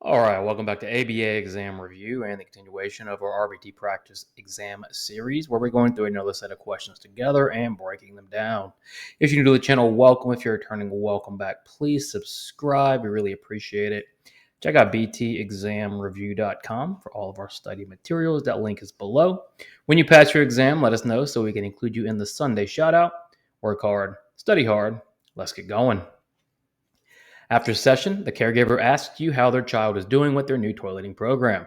All right, welcome back to ABA Exam Review and the continuation of our RBT Practice Exam series, where we're going through another set of questions together and breaking them down. If you're new to the channel, welcome. If you're returning, welcome back. Please subscribe. We really appreciate it. Check out btexamreview.com for all of our study materials. That link is below. When you pass your exam, let us know so we can include you in the Sunday shoutout. Work hard, study hard. Let's get going. After session, the caregiver asks you how their child is doing with their new toileting program.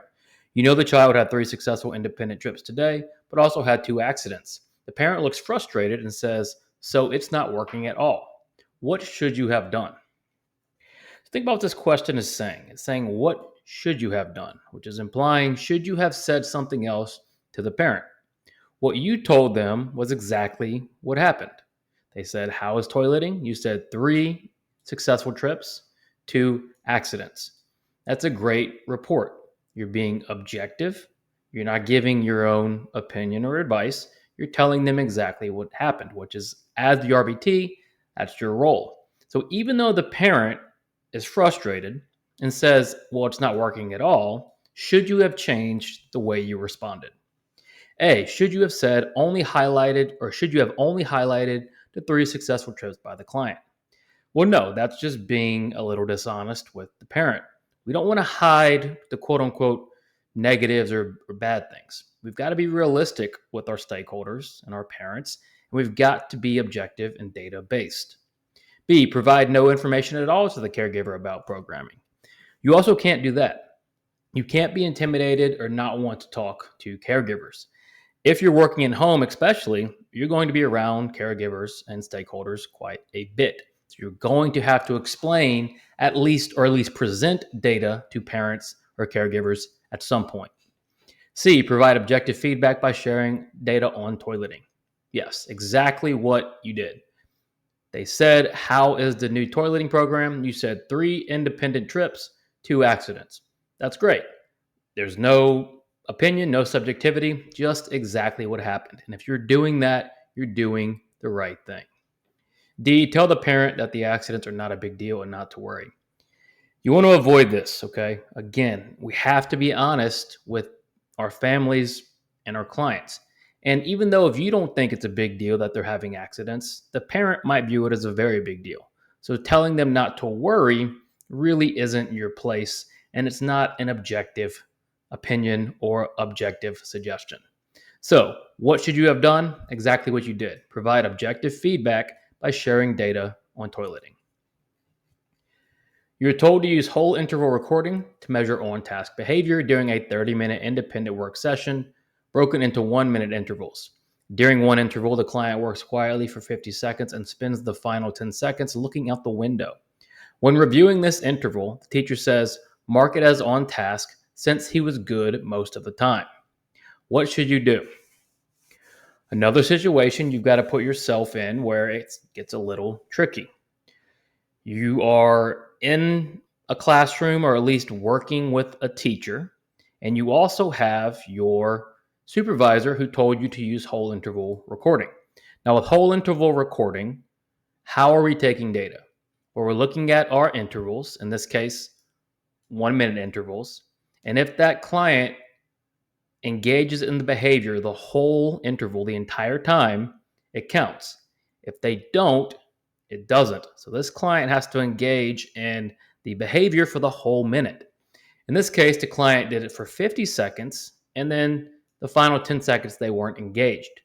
You know the child had 3 successful independent trips today, but also had 2 accidents. The parent looks frustrated and says, "So it's not working at all. What should you have done?" Think about what this question is saying. It's saying, what should you have done? Which is implying, should you have said something else to the parent? What you told them was exactly what happened. They said, "How is toileting?" You said 3 successful trips, 2 accidents. That's a great report. You're being objective. You're not giving your own opinion or advice. You're telling them exactly what happened, which is, as the RBT, that's your role. So even though the parent is frustrated and says, "Well, it's not working at all," should you have changed the way you responded? A, should you have said only highlighted, or should you have only highlighted the 3 successful trips by the client? Well, no, that's just being a little dishonest with the parent. We don't want to hide the quote unquote negatives or bad things. We've got to be realistic with our stakeholders and our parents, and we've got to be objective and data based. B, provide no information at all to the caregiver about programming. You also can't do that. You can't be intimidated or not want to talk to caregivers. If you're working at home, especially, you're going to be around caregivers and stakeholders quite a bit. So you're going to have to explain at least present data to parents or caregivers at some point. C, provide objective feedback by sharing data on toileting. Yes, exactly what you did. They said, "How is the new toileting program?" You said 3 independent trips, 2 accidents. That's great. There's no opinion, no subjectivity, just exactly what happened. And if you're doing that, you're doing the right thing. D, tell the parent that the accidents are not a big deal and not to worry. You want to avoid this, okay? Again, we have to be honest with our families and our clients. And even though if you don't think it's a big deal that they're having accidents, the parent might view it as a very big deal. So telling them not to worry really isn't your place, and it's not an objective opinion or objective suggestion. So, what should you have done? Exactly what you did. Provide objective feedback by sharing data on toileting. You're told to use whole interval recording to measure on-task behavior during a 30-minute independent work session, broken into 1-minute intervals. During one interval, the client works quietly for 50 seconds and spends the final 10 seconds looking out the window. When reviewing this interval, the teacher says, "Mark it as on task since he was good most of the time." What should you do? Another situation you've got to put yourself in where it gets a little tricky. You are in a classroom or at least working with a teacher, and you also have your supervisor who told you to use whole interval recording. Now, with whole interval recording, how are we taking data? Well, we're looking at our intervals, in this case, 1-minute intervals. And if that client engages in the behavior the whole interval, the entire time, it counts. If they don't, it doesn't. So this client has to engage in the behavior for the whole minute. In this case, the client did it for 50 seconds, and then the final 10 seconds they weren't engaged.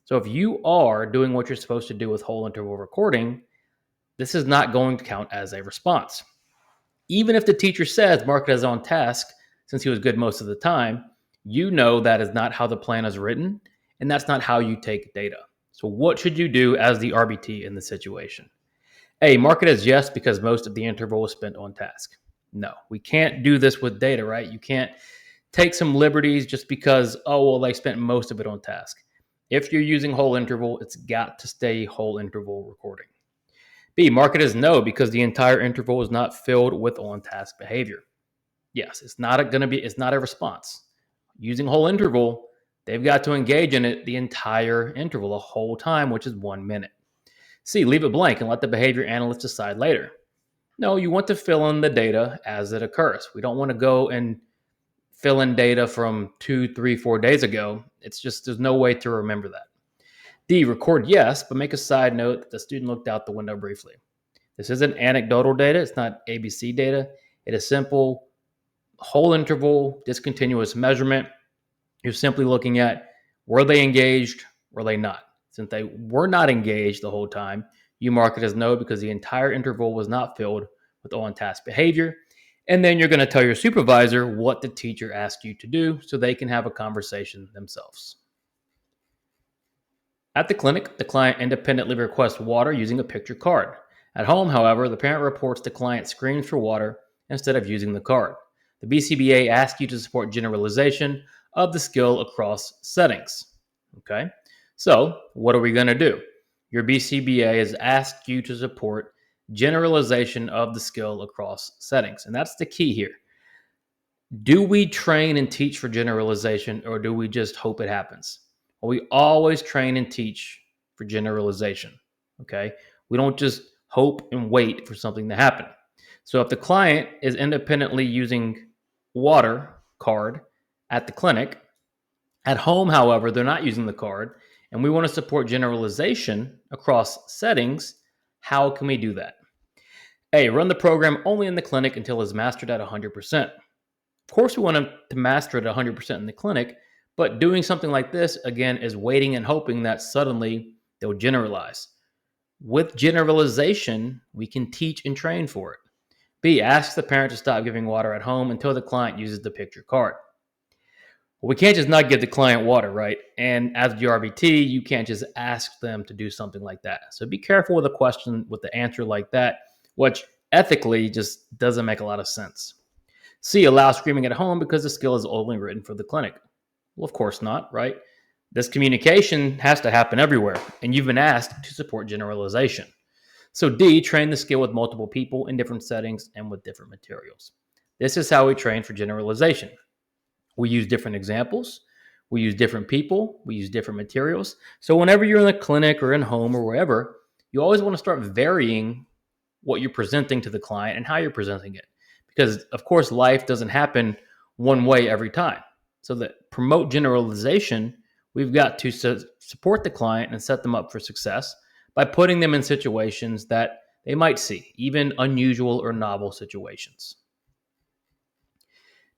So if you are doing what you're supposed to do with whole interval recording, this is not going to count as a response. Even if the teacher says mark it as on task, since he was good most of the time, you know that is not how the plan is written, and that's not how you take data. So what should you do as the RBT in the situation? A, mark it as yes because most of the interval was spent on task. No, we can't do this with data, right? You can't take some liberties just because, oh, well, they spent most of it on task. If you're using whole interval, it's got to stay whole interval recording. B, mark it as no because the entire interval is not filled with on-task behavior. Yes, it's not a response. Using whole interval, they've got to engage in it the entire interval, the whole time, which is 1 minute. C, leave it blank and let the behavior analyst decide later. No, you want to fill in the data as it occurs. We don't want to go and fill in data from 2, 3, 4 days ago. It's just there's no way to remember that. D, record yes, but make a side note that the student looked out the window briefly. This isn't anecdotal data. It's not ABC data. It is simple whole interval discontinuous measurement. You're simply looking at were they engaged, were they not. Since they were not engaged the whole time, you mark it as no because the entire interval was not filled with on-task behavior. And then you're going to tell your supervisor what the teacher asked you to do so they can have a conversation themselves. At the clinic, the client independently requests water using a picture card. At home, however, the parent reports the client screams for water instead of using the card. The BCBA asks you to support generalization of the skill across settings. Okay, so what are we going to do? Your BCBA has asked you to support generalization of the skill across settings, and that's the key here. Do we train and teach for generalization or do we just hope it happens? Well, we always train and teach for generalization. Okay. We don't just hope and wait for something to happen. So if the client is independently using water card at the clinic, at home, however, they're not using the card, and we want to support generalization across settings, how can we do that? A, run the program only in the clinic until it's mastered at 100%. Of course, we want them to master it 100% in the clinic, but doing something like this, again, is waiting and hoping that suddenly they'll generalize. With generalization, we can teach and train for it. B, ask the parent to stop giving water at home until the client uses the picture card. Well, we can't just not give the client water, right? And as the RBT, you can't just ask them to do something like that. So be careful with a question with the answer like that, which ethically just doesn't make a lot of sense. C, allow screaming at home because the skill is only written for the clinic. Well, of course not, right? This communication has to happen everywhere, and you've been asked to support generalization. So D, train the skill with multiple people in different settings and with different materials. This is how we train for generalization. We use different examples, we use different people, we use different materials. So whenever you're in the clinic or in home or wherever, you always want to start varying what you're presenting to the client and how you're presenting it. Because, of course, life doesn't happen one way every time. So that promote generalization, we've got to support the client and set them up for success by putting them in situations that they might see, even unusual or novel situations.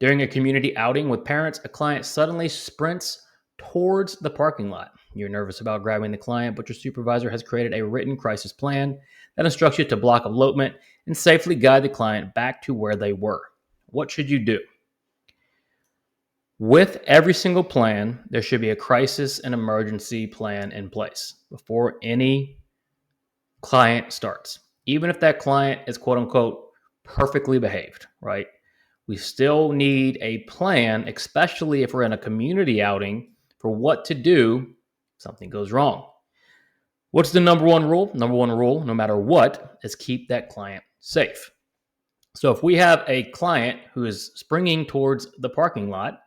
During a community outing with parents, a client suddenly sprints towards the parking lot. You're nervous about grabbing the client, but your supervisor has created a written crisis plan that instructs you to block elopement and safely guide the client back to where they were. What should you do? With every single plan, there should be a crisis and emergency plan in place before any client starts. Even if that client is quote unquote perfectly behaved, right? We still need a plan, especially if we're in a community outing, for what to do if something goes wrong. What's the number one rule? Number one rule, no matter what, is keep that client safe. So if we have a client who is springing towards the parking lot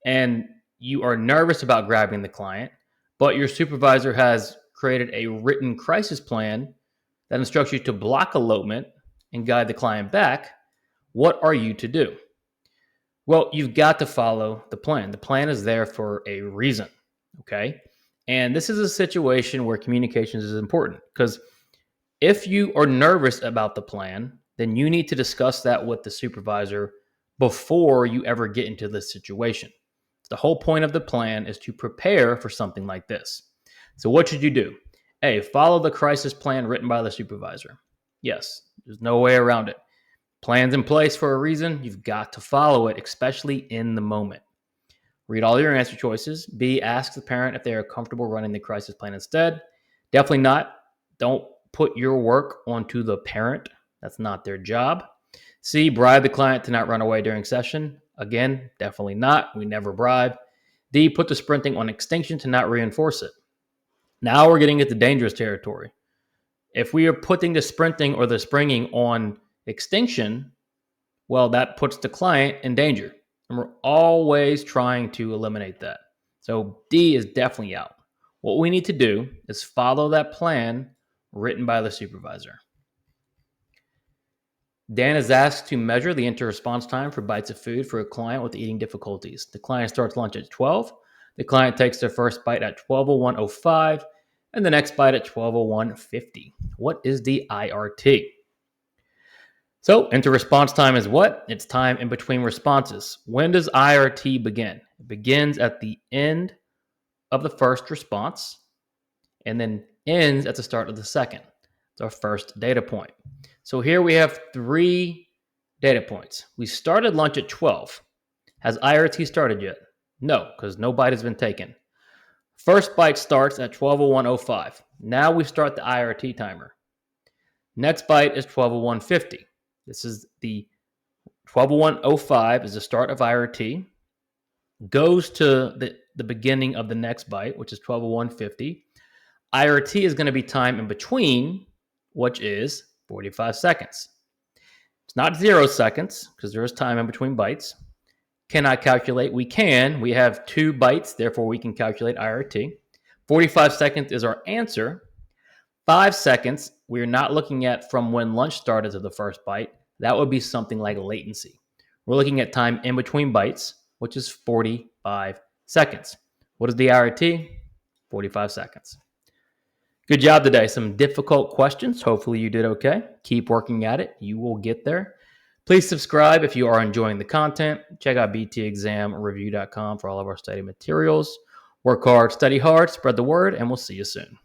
and you are nervous about grabbing the client, but your supervisor has created a written crisis plan that instructs you to block elopement and guide the client back, what are you to do? Well, you've got to follow the plan. The plan is there for a reason. Okay. And this is a situation where communications is important because if you are nervous about the plan, then you need to discuss that with the supervisor before you ever get into this situation. The whole point of the plan is to prepare for something like this. So, what should you do? A, follow the crisis plan written by the supervisor. Yes, there's no way around it. Plan's in place for a reason. You've got to follow it, especially in the moment. Read all your answer choices. B, ask the parent if they are comfortable running the crisis plan instead. Definitely not. Don't put your work onto the parent. That's not their job. C, bribe the client to not run away during session. Again, definitely not. We never bribe. D, put the sprinting on extinction to not reinforce it. Now we're getting into dangerous territory. If we are putting the sprinting or the springing on extinction, well, that puts the client in danger. And we're always trying to eliminate that. So D is definitely out. What we need to do is follow that plan written by the supervisor. Dan is asked to measure the inter-response time for bites of food for a client with eating difficulties. The client starts lunch at 12. The client takes their first bite at 12:01:05 and the next bite at 12:01:50. What is the IRT? So, inter-response time is what? It's time in between responses. When does IRT begin? It begins at the end of the first response and then ends at the start of the second. It's our first data point. So here we have 3 data points. We started lunch at 12. Has IRT started yet? No, because no bite has been taken. First bite starts at 12:01:05. Now we start the IRT timer. Next bite is 12:01:50. This is the 12:01:05 is the start of IRT. Goes to the beginning of the next bite, which is 12:01:50. IRT is going to be time in between, which is 45 seconds. It's not 0 seconds because there is time in between bites. Can I calculate? We can. We have 2 bites, therefore we can calculate IRT. 45 seconds is our answer. 5 seconds, we're not looking at from when lunch started to the first bite. That would be something like latency. We're looking at time in between bites, which is 45 seconds. What is the IRT? 45 seconds. Good job today. Some difficult questions. Hopefully you did okay. Keep working at it. You will get there. Please subscribe if you are enjoying the content. Check out btexamreview.com for all of our study materials. Work hard, study hard, spread the word, and we'll see you soon.